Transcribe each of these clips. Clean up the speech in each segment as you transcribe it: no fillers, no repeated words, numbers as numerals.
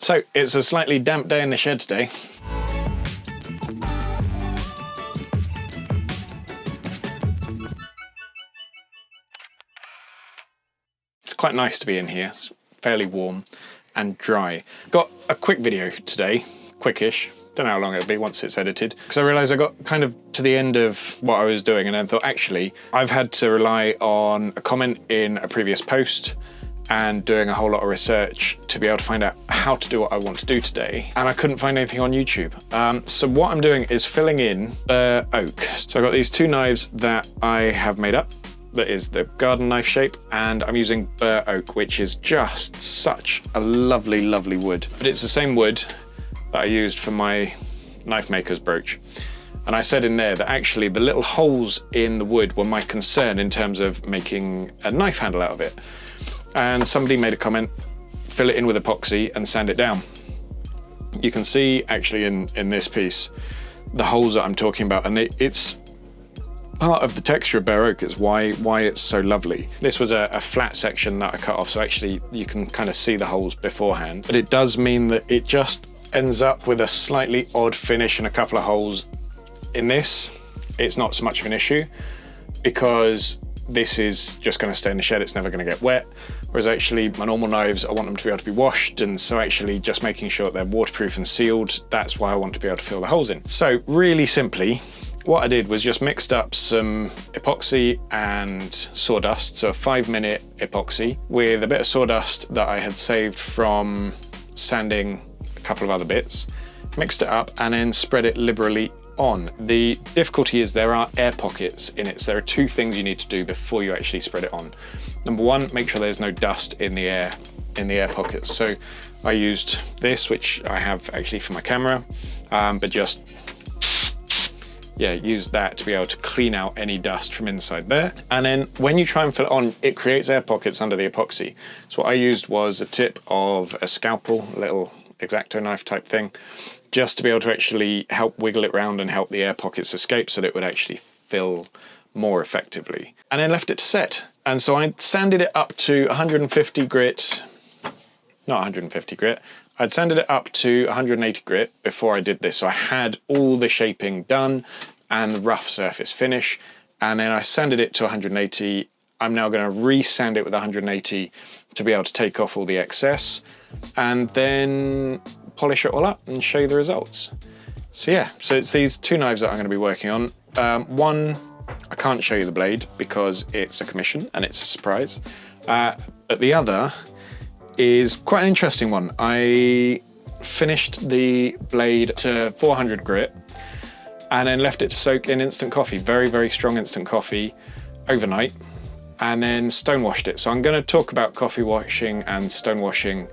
So it's a slightly damp day in the shed today. It's quite nice to be in here. It's fairly warm and dry. Got a quick video today, quickish. Don't know how long it'll be once it's edited, because I realised I got kind of to the end of what I was doing and then thought, actually, I've had to rely on a comment in a previous post and doing a whole lot of research to be able to find out how to do what I want to do today. And I couldn't find anything on YouTube. So what I'm doing is filling in Burr Oak. So I've got these two knives that I have made up. That is the garden knife shape, and I'm using Burr Oak, which is just such a lovely, lovely wood. But it's the same wood that I used for my knife maker's brooch. And I said in there that actually the little holes in the wood were my concern in terms of making a knife handle out of it. And somebody made a comment, fill it in with epoxy and sand it down. You can see actually in this piece, the holes that I'm talking about, and it's part of the texture of Burr Oak is why it's so lovely. This was a flat section that I cut off, so actually you can kind of see the holes beforehand, but it does mean that it just ends up with a slightly odd finish and a couple of holes. In this, it's not so much of an issue because this is just going to stay in the shed, it's never going to get wet. Whereas actually my normal knives, I want them to be able to be washed, and so actually just making sure they're waterproof and sealed, that's why I want to be able to fill the holes in. So really simply, what I did was just mixed up some epoxy and sawdust, so a 5-minute epoxy with a bit of sawdust that I had saved from sanding a couple of other bits, mixed it up and then spread it liberally on. The difficulty is there are air pockets in it, so there are two things you need to do before you actually spread it on. Number one, make sure there's no dust in the air pockets. So I used this, which I have actually for my camera, but just use that to be able to clean out any dust from inside there. And then when you try and fill it on, it creates air pockets under the epoxy. So what I used was a tip of a scalpel, a little X-Acto knife type thing, just to be able to actually help wiggle it around and help the air pockets escape so that it would actually fill more effectively. And then left it to set. And so I sanded it up to 150 grit, not 150 grit, I'd sanded it up to 180 grit before I did this. So I had all the shaping done and the rough surface finish. And then I sanded it to 180. I'm now going to re-sand it with 180 to be able to take off all the excess and then polish it all up and show you the results. So yeah, so it's these two knives that I'm going to be working on. One, I can't show you the blade because it's a commission and it's a surprise. But the other is quite an interesting one. I finished the blade to 400 grit and then left it to soak in instant coffee, very, very strong instant coffee overnight, and then stone washed it. So I'm going to talk about coffee washing and stone washing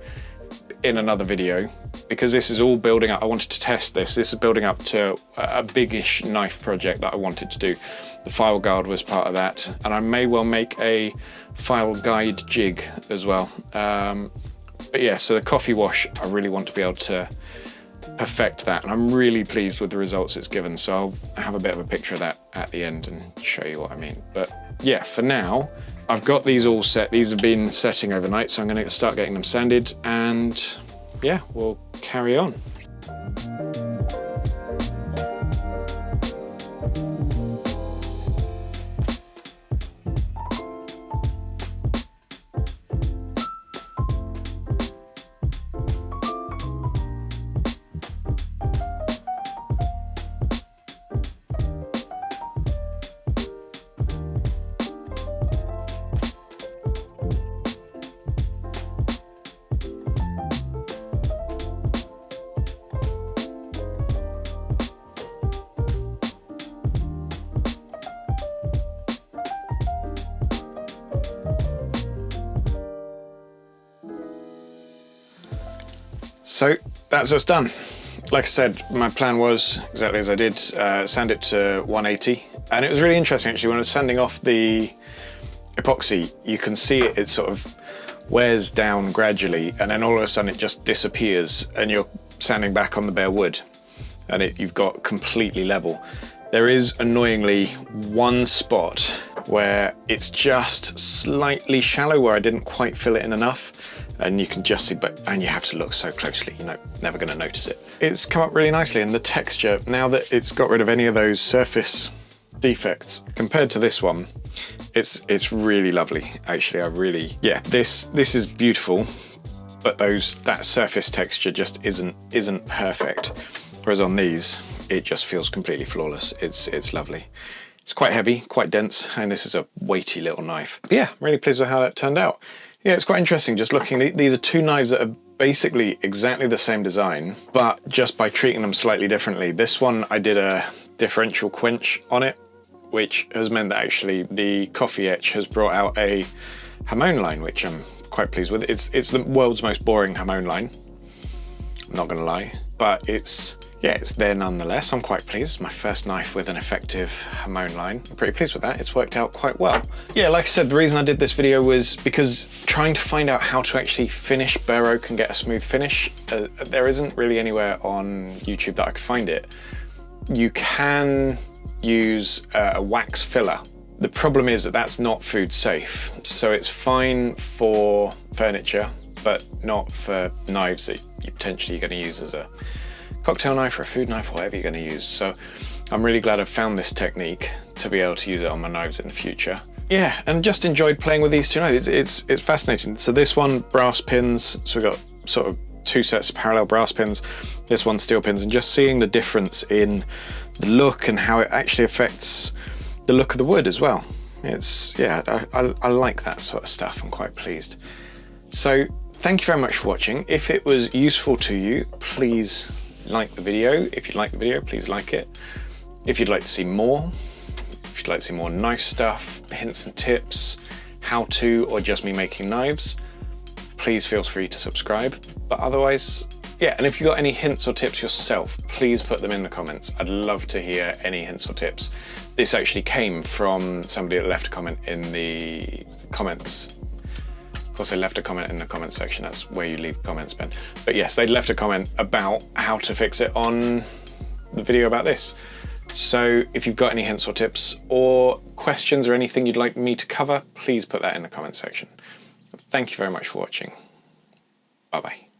in another video because this is all building up. I wanted to test this. This is building up to a biggish knife project that I wanted to do. The file guard was part of that, and I may well make a file guide jig as well. But yeah, so the coffee wash, I really want to be able to perfect that, and I'm really pleased with the results it's given. So I'll have a bit of a picture of that at the end and show you what I mean. But yeah, for now, I've got these all set. These have been setting overnight, so I'm going to start getting them sanded, and yeah, we'll carry on. So that's us done. Like I said, my plan was exactly as I did, sand it to 180. And it was really interesting actually, when I was sanding off the epoxy, you can see it sort of wears down gradually, and then all of a sudden it just disappears and you're sanding back on the bare wood and you've got completely level. There is annoyingly one spot where it's just slightly shallow, where I didn't quite fill it in enough. And you can just see, and you have to look so closely, you're never going to notice it. It's come up really nicely, and the texture, now that it's got rid of any of those surface defects, compared to this one, it's really lovely. Actually, yeah, this is beautiful, but that surface texture just isn't perfect. Whereas on these, it just feels completely flawless. It's lovely. It's quite heavy, quite dense, and this is a weighty little knife. But yeah, I'm really pleased with how that turned out. Yeah, it's quite interesting just looking. These are two knives that are basically exactly the same design, but just by treating them slightly differently. This one, I did a differential quench on it, which has meant that actually the coffee etch has brought out a hamon line, which I'm quite pleased with. It's the world's most boring hamon line, I'm not gonna lie, but it's there nonetheless. I'm quite pleased. It's my first knife with an effective hamon line. I'm pretty pleased with that. It's worked out quite well. Yeah, like I said, the reason I did this video was because trying to find out how to actually finish Burr Oak and get a smooth finish, there isn't really anywhere on YouTube that I could find it. You can use a wax filler. The problem is that that's not food safe. So it's fine for furniture, but not for knives that you potentially are going to use as a cocktail knife or a food knife, or whatever you're going to use. So I'm really glad I've found this technique to be able to use it on my knives in the future. Yeah, and just enjoyed playing with these two knives. It's fascinating. So this one, brass pins. So we've got sort of two sets of parallel brass pins. This one, steel pins, and just seeing the difference in the look and how it actually affects the look of the wood as well. Yeah, I like that sort of stuff. I'm quite pleased. So thank you very much for watching. If it was useful to you, please like the video. If you like the video, please like it. If you'd like to see more, knife stuff, hints and tips, how to, or just me making knives, please feel free to subscribe. But otherwise, yeah, and if you've got any hints or tips yourself, please put them in the comments. I'd love to hear any hints or tips. This actually came from somebody that left a comment in the comments. Of course, they left a comment in the comment section. That's where you leave comments, Ben. But yes, they left a comment about how to fix it on the video about this. So if you've got any hints or tips or questions or anything you'd like me to cover, please put that in the comment section. Thank you very much for watching. Bye-bye.